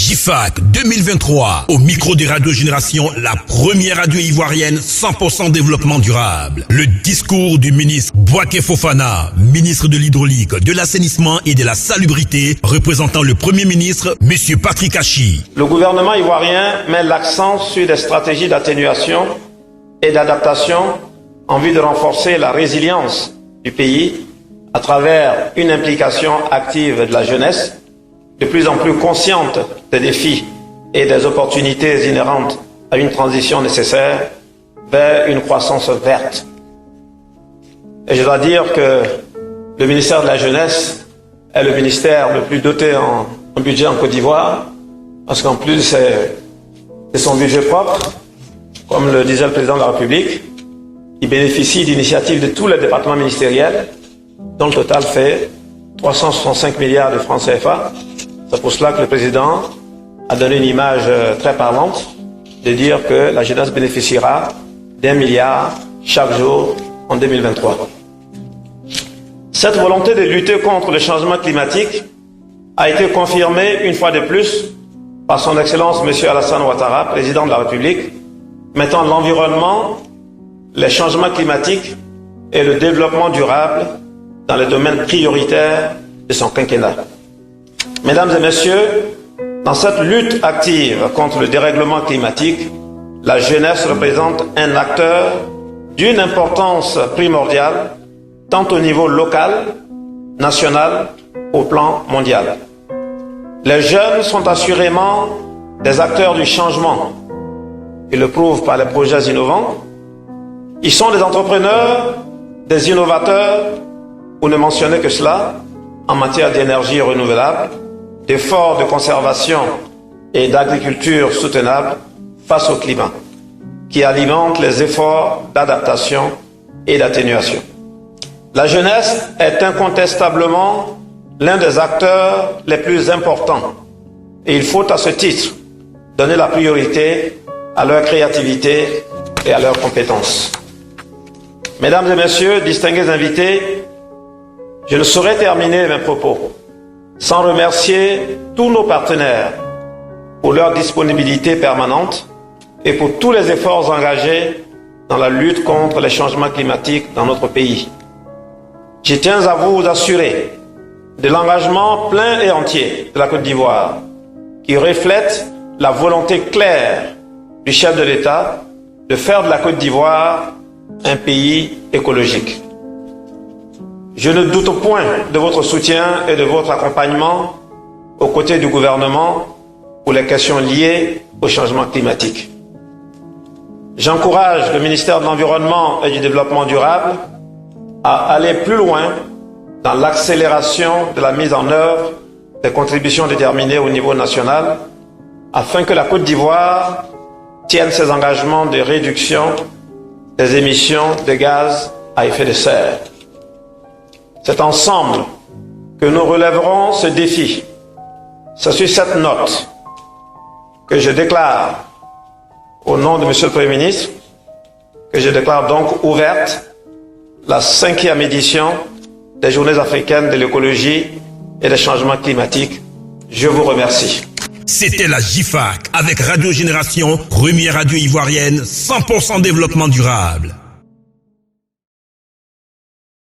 JIFAC 2023, au micro des radios Génération, la première radio ivoirienne 100% développement durable. Le discours du ministre Bouaké Fofana, ministre de l'hydraulique, de l'assainissement et de la salubrité, représentant le Premier ministre, M. Patrick Achi. Le gouvernement ivoirien met l'accent sur des stratégies d'atténuation et d'adaptation en vue de renforcer la résilience du pays à travers une implication active de la jeunesse, de plus en plus consciente des défis et des opportunités inhérentes à une transition nécessaire vers une croissance verte. Et je dois dire que le ministère de la Jeunesse est le ministère le plus doté en budget en Côte d'Ivoire, parce qu'en plus c'est son budget propre, comme le disait le président de la République. Il bénéficie d'initiatives de tous les départements ministériels, dont le total fait 365 milliards de francs CFA. C'est pour cela que le président a donné une image très parlante de dire que la jeunesse bénéficiera d'1 milliard chaque jour en 2023. Cette volonté de lutter contre le changement climatique a été confirmée une fois de plus par son Excellence M. Alassane Ouattara, président de la République, mettant l'environnement, les changements climatiques et le développement durable dans les domaines prioritaires de son quinquennat. Mesdames et messieurs, dans cette lutte active contre le dérèglement climatique, la jeunesse représente un acteur d'une importance primordiale, tant au niveau local, national, au plan mondial. Les jeunes sont assurément des acteurs du changement. Ils le prouvent par les projets innovants. Ils sont des entrepreneurs, des innovateurs, pour ne mentionner que cela, en matière d'énergie renouvelable, d'efforts de conservation et d'agriculture soutenable face au climat, qui alimentent les efforts d'adaptation et d'atténuation. La jeunesse est incontestablement l'un des acteurs les plus importants et il faut à ce titre donner la priorité à leur créativité et à leurs compétences. Mesdames et messieurs, distingués invités, je ne saurais terminer mes propos sans remercier tous nos partenaires pour leur disponibilité permanente et pour tous les efforts engagés dans la lutte contre les changements climatiques dans notre pays. Je tiens à vous assurer de l'engagement plein et entier de la Côte d'Ivoire qui reflète la volonté claire du chef de l'État de faire de la Côte d'Ivoire un pays écologique. Je ne doute point de votre soutien et de votre accompagnement aux côtés du gouvernement pour les questions liées au changement climatique. J'encourage le ministère de l'Environnement et du Développement durable à aller plus loin dans l'accélération de la mise en œuvre des contributions déterminées au niveau national afin que la Côte d'Ivoire tienne ses engagements de réduction des émissions de gaz à effet de serre. C'est ensemble que nous relèverons ce défi. C'est sur cette note que je déclare, au nom de M. le Premier ministre, que je déclare donc ouverte la 5e édition des Journées africaines de l'écologie et des changements climatiques. Je vous remercie. C'était la JIFAC avec Radio Génération, première radio ivoirienne 100% développement durable.